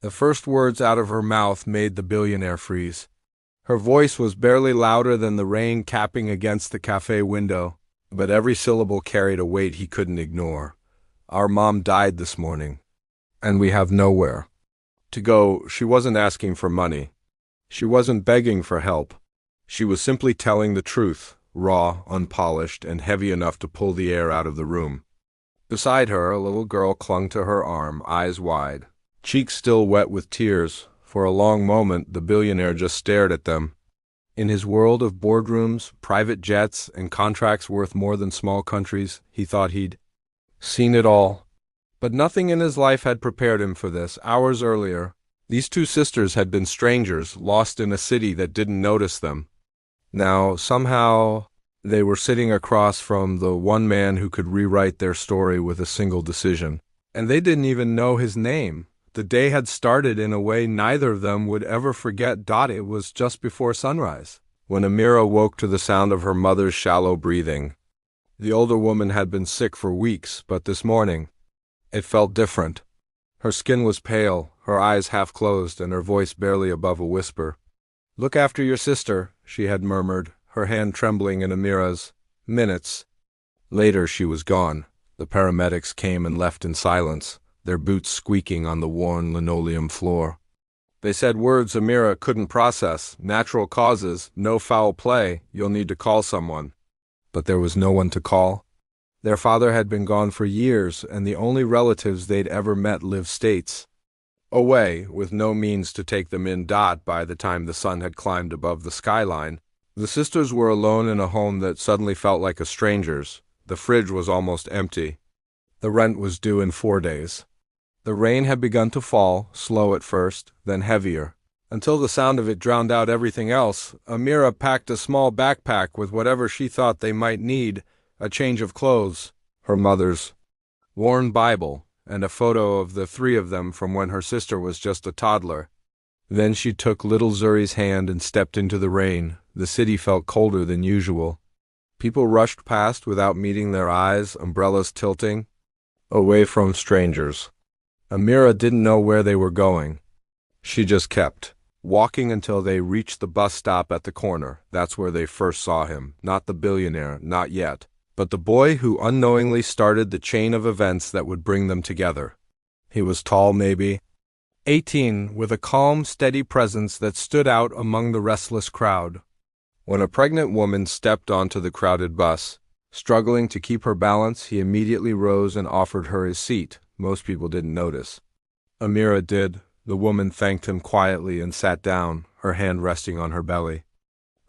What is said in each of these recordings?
The first words out of her mouth made the billionaire freeze. Her voice was barely louder than the rain capping against the cafe window, but every syllable carried a weight he couldn't ignore. Our mom died this morning, and we have nowhere to go. She wasn't asking for money. She wasn't begging for help. She was simply telling the truth, raw, unpolished, and heavy enough to pull the air out of the room. Beside her, a little girl clung to her arm, eyes wide, cheeks still wet with tears. For a long moment, the billionaire just stared at them. In his world of boardrooms, private jets, and contracts worth more than small countries, he thought he'd seen it all. But nothing in his life had prepared him for this. Hours earlier, these two sisters had been strangers, lost in a city that didn't notice them. Now, somehow, they were sitting across from the one man who could rewrite their story with a single decision. And they didn't even know his name. The day had started in a way neither of them would ever forget. It was just before sunrise, when Amira woke to the sound of her mother's shallow breathing. The older woman had been sick for weeks, but this morning, it felt different. Her skin was pale, her eyes half closed, and her voice barely above a whisper. "Look after your sister," she had murmured, her hand trembling in Amira's. Minutes later she was gone. The paramedics came and left in silence, their boots squeaking on the worn linoleum floor. They said words Amira couldn't process. Natural causes, no foul play, you'll need to call someone. But there was no one to call. Their father had been gone for years, and the only relatives they'd ever met lived states away, with no means to take them in. By the time the sun had climbed above the skyline, the sisters were alone in a home that suddenly felt like a stranger's. The fridge was almost empty. The rent was due in 4 days. The rain had begun to fall, slow at first, then heavier. Until the sound of it drowned out everything else, Amira packed a small backpack with whatever she thought they might need, a change of clothes, her mother's worn Bible, and a photo of the three of them from when her sister was just a toddler. Then she took little Zuri's hand and stepped into the rain. The city felt colder than usual. People rushed past without meeting their eyes, umbrellas tilting, away from strangers. Amira didn't know where they were going. She just kept walking until they reached the bus stop at the corner. That's where they first saw him. Not the billionaire, not yet, but the boy who unknowingly started the chain of events that would bring them together. He was tall, maybe 18, with a calm, steady presence that stood out among the restless crowd. When a pregnant woman stepped onto the crowded bus, struggling to keep her balance, he immediately rose and offered her his seat. Most people didn't notice. Amira did. The woman thanked him quietly and sat down, her hand resting on her belly.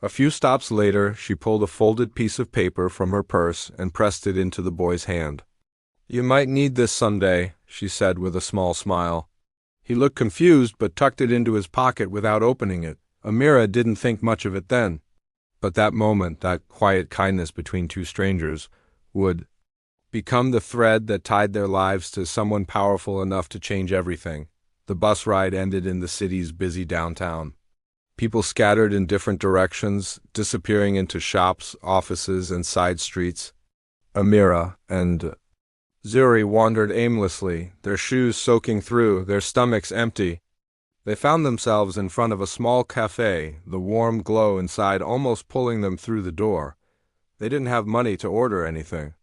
A few stops later, she pulled a folded piece of paper from her purse and pressed it into the boy's hand. "You might need this someday," she said with a small smile. He looked confused but tucked it into his pocket without opening it. Amira didn't think much of it then. But that moment, that quiet kindness between two strangers, would become the thread that tied their lives to someone powerful enough to change everything. The bus ride ended in the city's busy downtown. People scattered in different directions, disappearing into shops, offices, and side streets. Amira and Zuri wandered aimlessly, their shoes soaking through, their stomachs empty. They found themselves in front of a small cafe, the warm glow inside almost pulling them through the door. They didn't have money to order anything.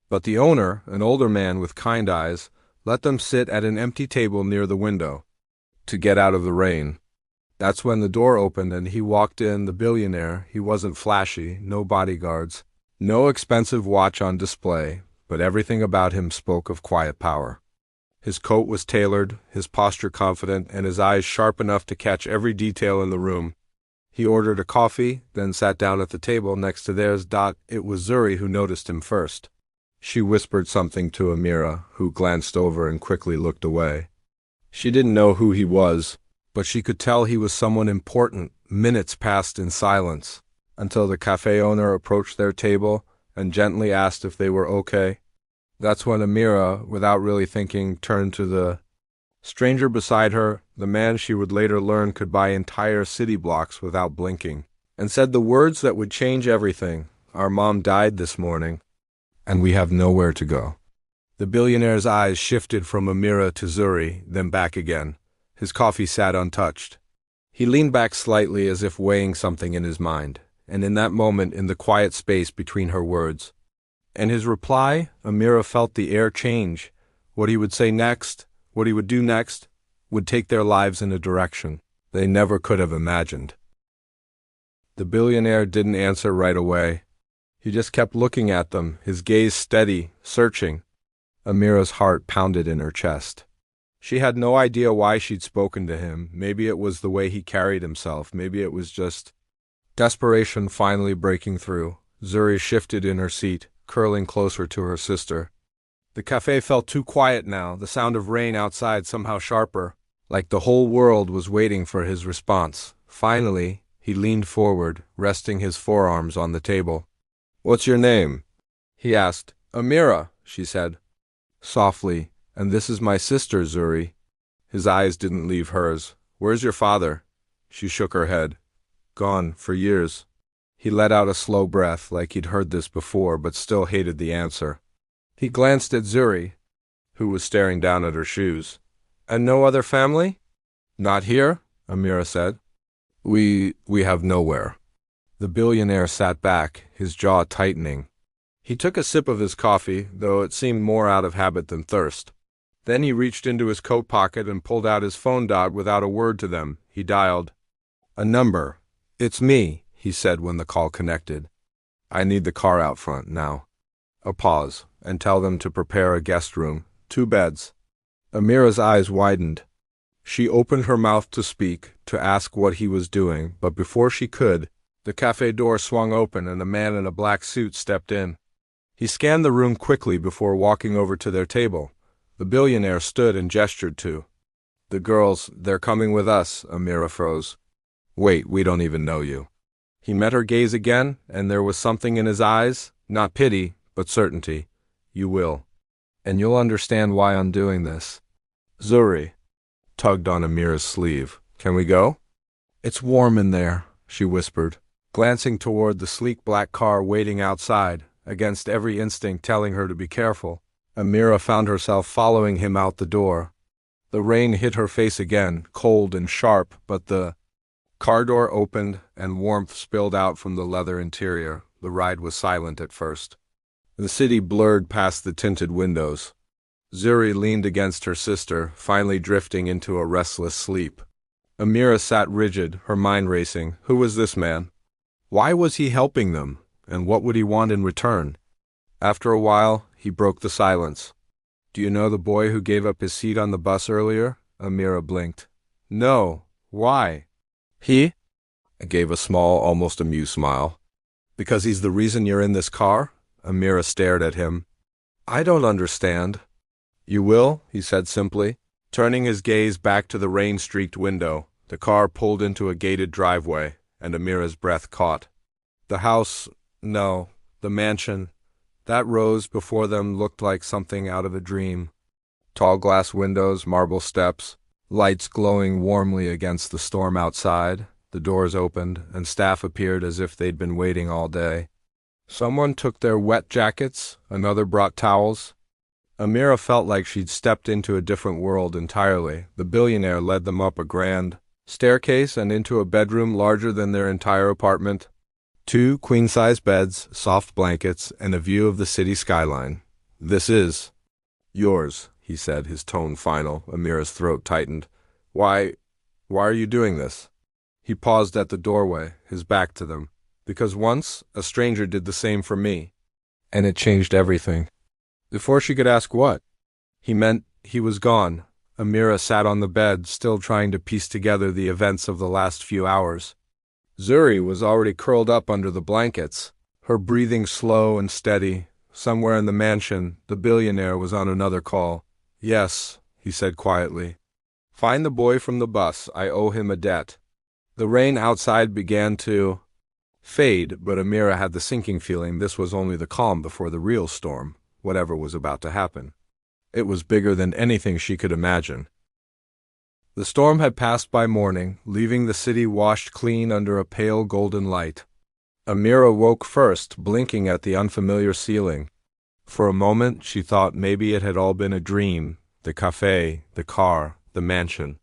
But the owner, an older man with kind eyes, let them sit at an empty table near the window to get out of the rain. That's when the door opened and he walked in, the billionaire. He wasn't flashy, no bodyguards, no expensive watch on display, but everything about him spoke of quiet power. His coat was tailored, his posture confident, and his eyes sharp enough to catch every detail in the room. He ordered a coffee, then sat down at the table next to theirs. It was Zuri who noticed him first. She whispered something to Amira, who glanced over and quickly looked away. She didn't know who he was, but she could tell he was someone important. Minutes passed in silence, until the cafe owner approached their table and gently asked if they were okay. That's when Amira, without really thinking, turned to the stranger beside her, the man she would later learn could buy entire city blocks without blinking, and said the words that would change everything. "Our mom died this morning, and we have nowhere to go." The billionaire's eyes shifted from Amira to Zuri, then back again. His coffee sat untouched. He leaned back slightly as if weighing something in his mind, and in that moment, in the quiet space between her words, and his reply, Amira felt the air change. What he would say next, what he would do next, would take their lives in a direction they never could have imagined. The billionaire didn't answer right away. He just kept looking at them, his gaze steady, searching. Amira's heart pounded in her chest. She had no idea why she'd spoken to him. Maybe it was the way he carried himself. Maybe it was just desperation finally breaking through. Zuri shifted in her seat, curling closer to her sister. The cafe felt too quiet now, the sound of rain outside somehow sharper, like the whole world was waiting for his response. Finally, he leaned forward, resting his forearms on the table. "What's your name?" he asked. "Amira," she said, softly. "And this is my sister, Zuri." His eyes didn't leave hers. "Where's your father?" She shook her head. "Gone, for years." He let out a slow breath, like he'd heard this before, but still hated the answer. He glanced at Zuri, who was staring down at her shoes. "And no other family?" "Not here," Amira said. We have nowhere." The billionaire sat back, his jaw tightening. He took a sip of his coffee, though it seemed more out of habit than thirst. Then he reached into his coat pocket and pulled out his phone. Without a word to them, he dialed a number. "It's me," he said when the call connected. "I need the car out front, now." A pause, and tell them to prepare a guest room, 2 beds. Amira's eyes widened. She opened her mouth to speak, to ask what he was doing, but before she could, the cafe door swung open and a man in a black suit stepped in. He scanned the room quickly before walking over to their table. The billionaire stood and gestured to. "The girls, they're coming with us," Amira froze. "Wait, we don't even know you." He met her gaze again, and there was something in his eyes, not pity, but certainty. "You will. And you'll understand why I'm doing this." Zuri tugged on Amira's sleeve. "Can we go?" "It's warm in there," she whispered, glancing toward the sleek black car waiting outside, against every instinct telling her to be careful. Amira found herself following him out the door. The rain hit her face again, cold and sharp, but the car door opened and warmth spilled out from the leather interior. The ride was silent at first. The city blurred past the tinted windows. Zuri leaned against her sister, finally drifting into a restless sleep. Amira sat rigid, her mind racing. Who was this man? Why was he helping them? And what would he want in return? After a while, he broke the silence. "Do you know the boy who gave up his seat on the bus earlier?" Amira blinked. "No. Why?" "He?" I gave a small, almost amused smile. "Because he's the reason you're in this car?" Amira stared at him. "I don't understand." "You will," he said simply, turning his gaze back to the rain-streaked window. The car pulled into a gated driveway, and Amira's breath caught. The house, no, the mansion, that rose before them looked like something out of a dream. Tall glass windows, marble steps, lights glowing warmly against the storm outside. The doors opened, and staff appeared as if they'd been waiting all day. Someone took their wet jackets, another brought towels. Amira felt like she'd stepped into a different world entirely. The billionaire led them up a grand staircase and into a bedroom larger than their entire apartment. 2 queen-size beds, soft blankets, and a view of the city skyline. "This is yours," he said, his tone final. Amira's throat tightened. Why are you doing this?" He paused at the doorway, his back to them. "Because once, a stranger did the same for me. And it changed everything." Before she could ask what he meant, he was gone. Amira sat on the bed, still trying to piece together the events of the last few hours. Zuri was already curled up under the blankets, her breathing slow and steady. Somewhere in the mansion, the billionaire was on another call. "Yes," he said quietly. "Find the boy from the bus. I owe him a debt." The rain outside began to fade, but Amira had the sinking feeling this was only the calm before the real storm, whatever was about to happen. It was bigger than anything she could imagine. The storm had passed by morning, leaving the city washed clean under a pale golden light. Amira woke first, blinking at the unfamiliar ceiling. For a moment, she thought maybe it had all been a dream, the cafe, the car, the mansion.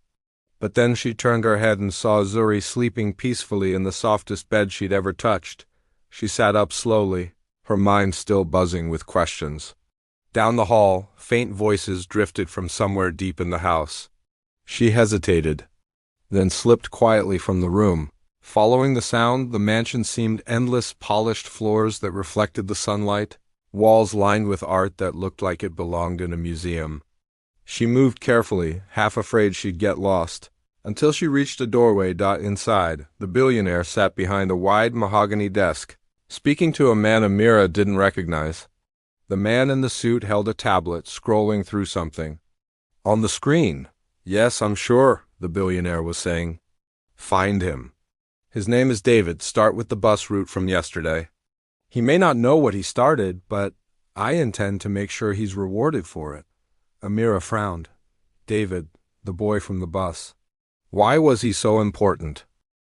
But then she turned her head and saw Zuri sleeping peacefully in the softest bed she'd ever touched. She sat up slowly, her mind still buzzing with questions. Down the hall, faint voices drifted from somewhere deep in the house. She hesitated, then slipped quietly from the room. Following the sound, the mansion seemed endless polished floors that reflected the sunlight, walls lined with art that looked like it belonged in a museum. She moved carefully, half afraid she'd get lost, until she reached a doorway. Inside, the billionaire sat behind a wide mahogany desk, speaking to a man Amira didn't recognize. The man in the suit held a tablet, scrolling through something. On the screen. Yes, I'm sure, the billionaire was saying. Find him. His name is David. Start with the bus route from yesterday. He may not know what he started, but I intend to make sure he's rewarded for it. Amira frowned. David, the boy from the bus. Why was he so important?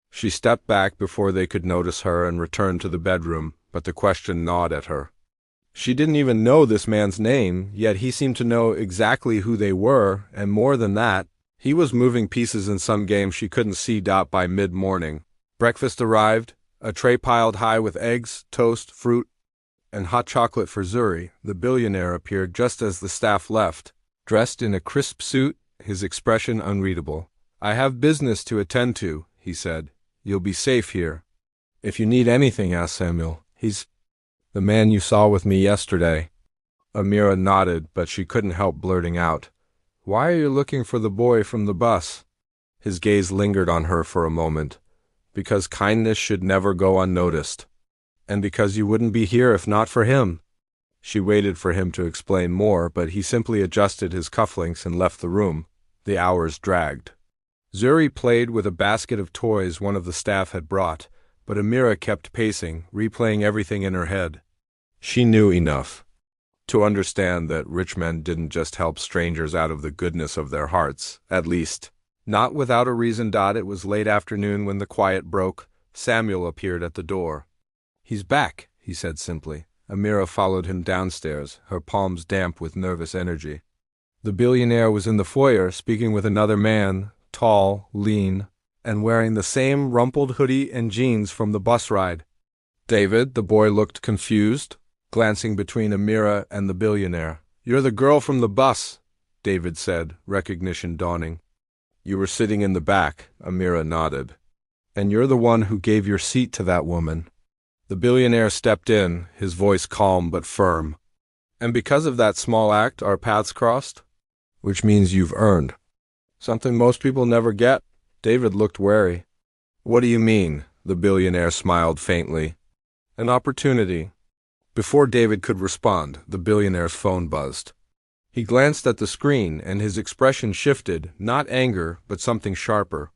She stepped back before they could notice her and returned to the bedroom, but the question gnawed at her. She didn't even know this man's name, yet he seemed to know exactly who they were, and more than that, he was moving pieces in some game she couldn't see. By mid-morning, breakfast arrived, a tray piled high with eggs, toast, fruit, and hot chocolate for Zuri. The billionaire appeared just as the staff left, dressed in a crisp suit, his expression unreadable. I have business to attend to, he said. You'll be safe here. If you need anything, ask Samuel. He's the man you saw with me yesterday. Amira nodded, but she couldn't help blurting out, Why are you looking for the boy from the bus? His gaze lingered on her for a moment. Because kindness should never go unnoticed. And because you wouldn't be here if not for him. She waited for him to explain more, but he simply adjusted his cufflinks and left the room. The hours dragged. Zuri played with a basket of toys one of the staff had brought, but Amira kept pacing, replaying everything in her head. She knew enough to understand that rich men didn't just help strangers out of the goodness of their hearts, at least, not without a reason. It was late afternoon when the quiet broke. Samuel appeared at the door. He's back, he said simply. Amira followed him downstairs, her palms damp with nervous energy. The billionaire was in the foyer, speaking with another man, tall, lean, and wearing the same rumpled hoodie and jeans from the bus ride. David, the boy looked confused, glancing between Amira and the billionaire. You're the girl from the bus, David said, recognition dawning. You were sitting in the back, Amira nodded. And you're the one who gave your seat to that woman. The billionaire stepped in, his voice calm but firm. And because of that small act, our paths crossed? Which means you've earned something most people never get. David looked wary. What do you mean? The billionaire smiled faintly. An opportunity. Before David could respond, the billionaire's phone buzzed. He glanced at the screen, and his expression shifted, not anger, but something sharper.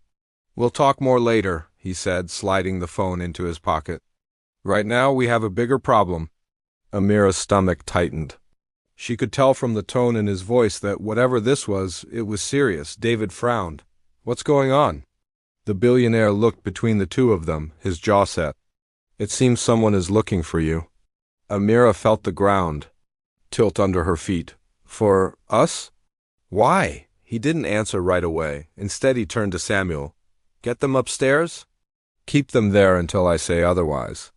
We'll talk more later, he said, sliding the phone into his pocket. Right now we have a bigger problem. Amira's stomach tightened. She could tell from the tone in his voice that whatever this was, it was serious. David frowned. What's going on? The billionaire looked between the two of them, his jaw set. It seems someone is looking for you. Amira felt the ground tilt under her feet. For us? Why? He didn't answer right away. Instead he turned to Samuel. Get them upstairs? Keep them there until I say otherwise.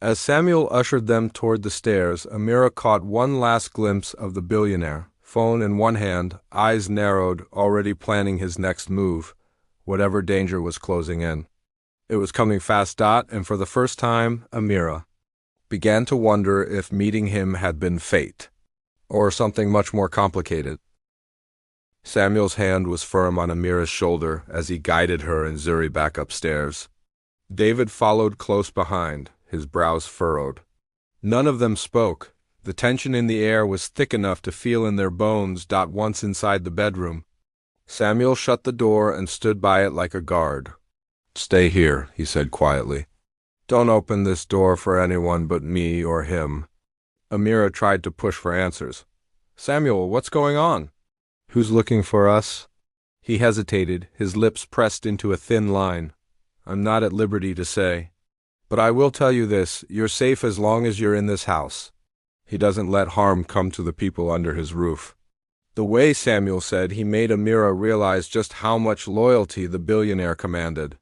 As Samuel ushered them toward the stairs, Amira caught one last glimpse of the billionaire, phone in one hand, eyes narrowed, already planning his next move, whatever danger was closing in. It was coming fast. And for the first time, Amira began to wonder if meeting him had been fate, or something much more complicated. Samuel's hand was firm on Amira's shoulder as he guided her and Zuri back upstairs. David followed close behind, his brows furrowed. None of them spoke. The tension in the air was thick enough to feel in their bones. Once inside the bedroom, Samuel shut the door and stood by it like a guard. Stay here, he said quietly. Don't open this door for anyone but me or him. Amira tried to push for answers. Samuel, what's going on? Who's looking for us? He hesitated, his lips pressed into a thin line. I'm not at liberty to say. But I will tell you this, you're safe as long as you're in this house. He doesn't let harm come to the people under his roof. The way Samuel said he made Amira realize just how much loyalty the billionaire commanded.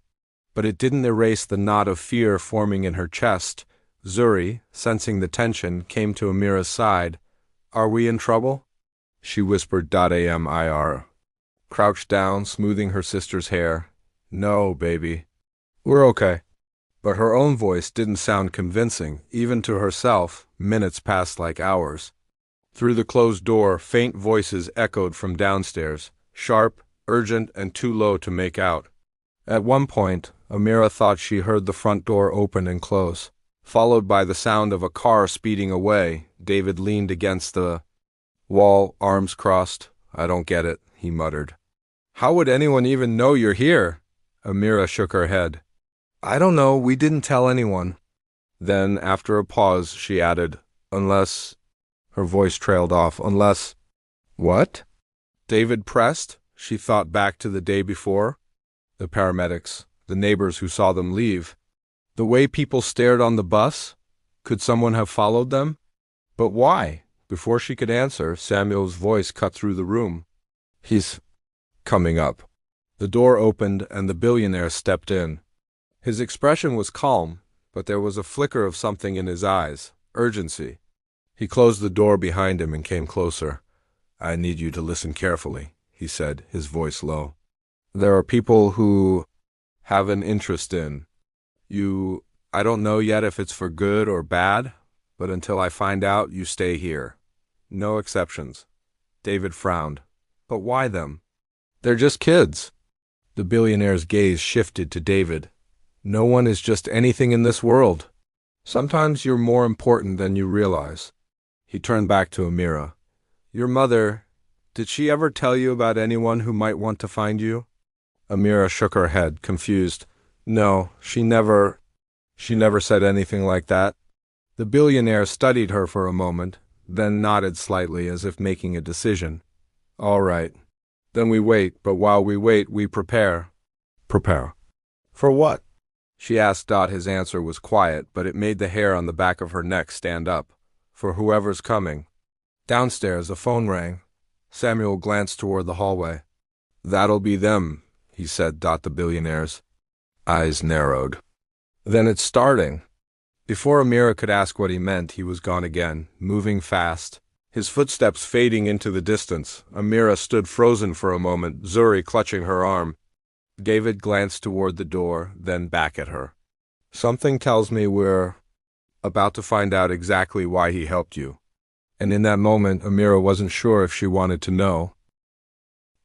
But it didn't erase the knot of fear forming in her chest. Zuri, sensing the tension, came to Amira's side. "Are we in trouble?" She whispered "Amir." Crouched down, smoothing her sister's hair. "No, baby. We're okay." But her own voice didn't sound convincing, even to herself. Minutes passed like hours. Through the closed door, faint voices echoed from downstairs, sharp, urgent, and too low to make out. At one point, Amira thought she heard the front door open and close. Followed by the sound of a car speeding away, David leaned against the wall, arms crossed. "I don't get it," he muttered. "How would anyone even know you're here?" Amira shook her head. "I don't know, we didn't tell anyone." Then, after a pause, she added, "Unless—" Her voice trailed off. "Unless—" "What?" David pressed. She thought back to the day before. The paramedics, the neighbors who saw them leave. The way people stared on the bus? Could someone have followed them? But why? Before she could answer, Samuel's voice cut through the room. "He's coming up." The door opened and the billionaire stepped in. His expression was calm, but there was a flicker of something in his eyes, urgency. He closed the door behind him and came closer. "I need you to listen carefully," he said, his voice low. "There are people who have an interest in you. I don't know yet if it's for good or bad, but until I find out, you stay here. No exceptions." David frowned. "But why them? They're just kids." The billionaire's gaze shifted to David. "No one is just anything in this world. Sometimes you're more important than you realize." He turned back to Amira. "Your mother, did she ever tell you about anyone who might want to find you?" Amira shook her head, confused. "No, she never said anything like that." The billionaire studied her for a moment, then nodded slightly as if making a decision. "All right. Then we wait, but while we wait, we prepare." "Prepare? For what?" she asked. His answer was quiet, but it made the hair on the back of her neck stand up. "For whoever's coming." Downstairs, a phone rang. Samuel glanced toward the hallway. "That'll be them," he said. The billionaire's eyes narrowed. "Then it's starting." Before Amira could ask what he meant, he was gone again, moving fast, his footsteps fading into the distance. Amira stood frozen for a moment, Zuri clutching her arm. David glanced toward the door, then back at her. "Something tells me we're about to find out exactly why he helped you." And in that moment, Amira wasn't sure if she wanted to know.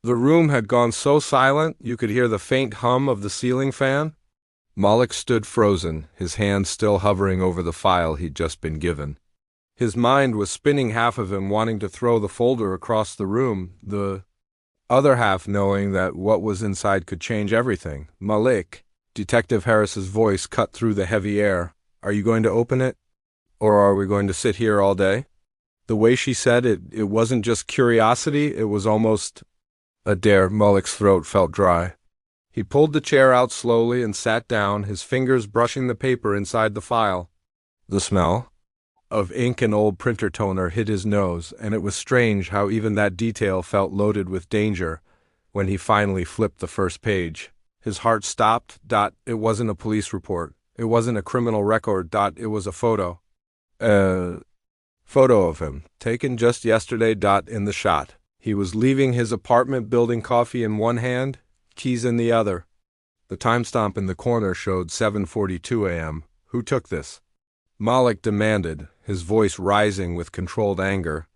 The room had gone so silent you could hear the faint hum of the ceiling fan. Malik stood frozen, his hand still hovering over the file he'd just been given. His mind was spinning, half of him wanting to throw the folder across the room, the other half knowing that what was inside could change everything. "Malik," Detective Harris's voice cut through the heavy air. "Are you going to open it? Or are we going to sit here all day?" The way she said it, it wasn't just curiosity, it was almost a dare. Malik's throat felt dry. He pulled the chair out slowly and sat down, his fingers brushing the paper inside the file. The smell of ink and old printer toner hit his nose, and it was strange how even that detail felt loaded with danger. When he finally flipped the first page, his heart stopped. It wasn't a police report. It wasn't a criminal record. It was a photo. Photo of him, taken just yesterday. In the shot, he was leaving his apartment building, coffee in one hand, keys in the other. The timestamp in the corner showed 7:42 a.m. Who took this? Malik demanded, his voice rising with controlled anger.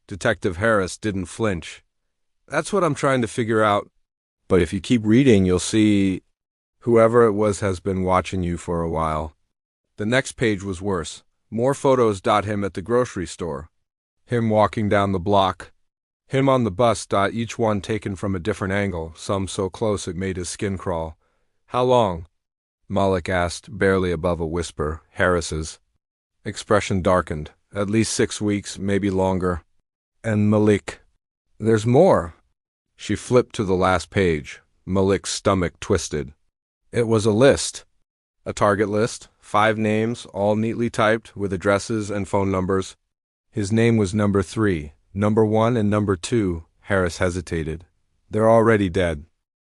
Detective Harris didn't flinch. "That's what I'm trying to figure out. But if you keep reading, you'll see whoever it was has been watching you for a while." The next page was worse. More photos. Him at the grocery store. Him walking down the block. Him on the bus. Each one taken from a different angle, some so close it made his skin crawl. "How long?" Malik asked, barely above a whisper. Harris's expression darkened. "At least 6 weeks, maybe longer." "And Malik?" "There's more." She flipped to the last page. Malik's stomach twisted. It was a list. A target list. 5 names, all neatly typed, with addresses and phone numbers. His name was number 3, number 1 and number 2, Harris hesitated. They're already dead.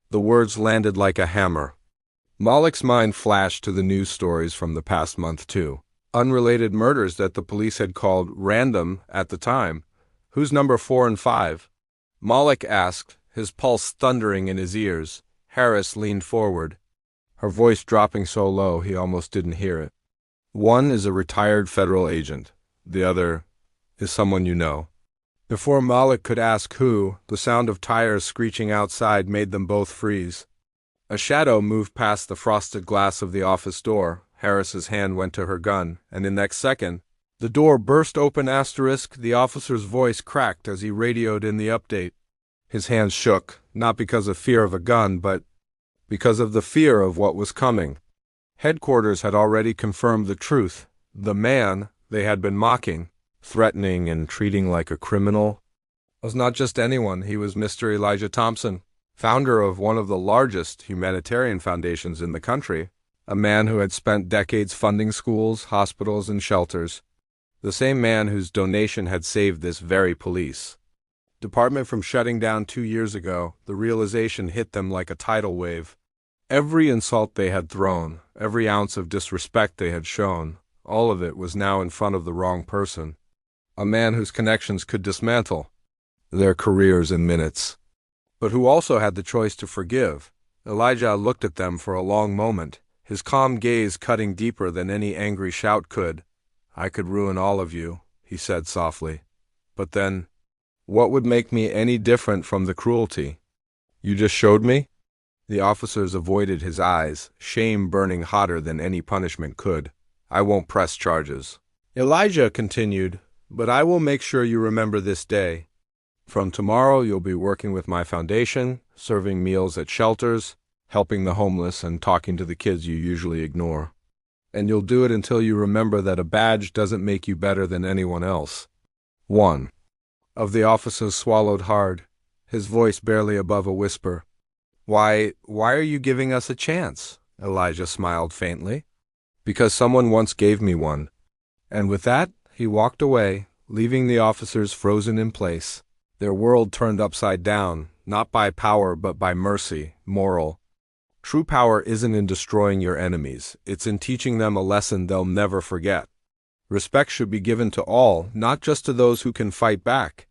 The words landed like a hammer. Malik's mind flashed to the news stories from the past month, too. Unrelated murders that the police had called random at the time. Who's number 4 and 5? Malik asked, his pulse thundering in his ears. Harris leaned forward, her voice dropping so low he almost didn't hear it. One is a retired federal agent. The other is someone you know. Before Malik could ask who, the sound of tires screeching outside made them both freeze. A shadow moved past the frosted glass of the office door. Harris's hand went to her gun, and in the next second, the door burst open. The officer's voice cracked as he radioed in the update. His hands shook, not because of fear of a gun, but because of the fear of what was coming. Headquarters had already confirmed the truth. The man they had been mocking, threatening and treating like a criminal, was not just anyone. He was Mr. Elijah Thompson, founder of one of the largest humanitarian foundations in the country, a man who had spent decades funding schools, hospitals, and shelters, the same man whose donation had saved this very police department from shutting down 2 years ago. The realization hit them like a tidal wave. Every insult they had thrown, every ounce of disrespect they had shown, all of it was now in front of the wrong person, a man whose connections could dismantle their careers in minutes, but who also had the choice to forgive. Elijah looked at them for a long moment, his calm gaze cutting deeper than any angry shout could. "I could ruin all of you," he said softly. "But then, what would make me any different from the cruelty you just showed me?" The officers avoided his eyes, shame burning hotter than any punishment could. "I won't press charges," Elijah continued, "but I will make sure you remember this day. From tomorrow you'll be working with my foundation, serving meals at shelters, helping the homeless, and talking to the kids you usually ignore. And you'll do it until you remember that a badge doesn't make you better than anyone else." One of the officers swallowed hard, his voice barely above a whisper. Why are you giving us a chance?" Elijah smiled faintly. "Because someone once gave me one." And with that, he walked away, leaving the officers frozen in place, their world turned upside down, not by power but by mercy, moral. True power isn't in destroying your enemies, it's in teaching them a lesson they'll never forget. Respect should be given to all, not just to those who can fight back.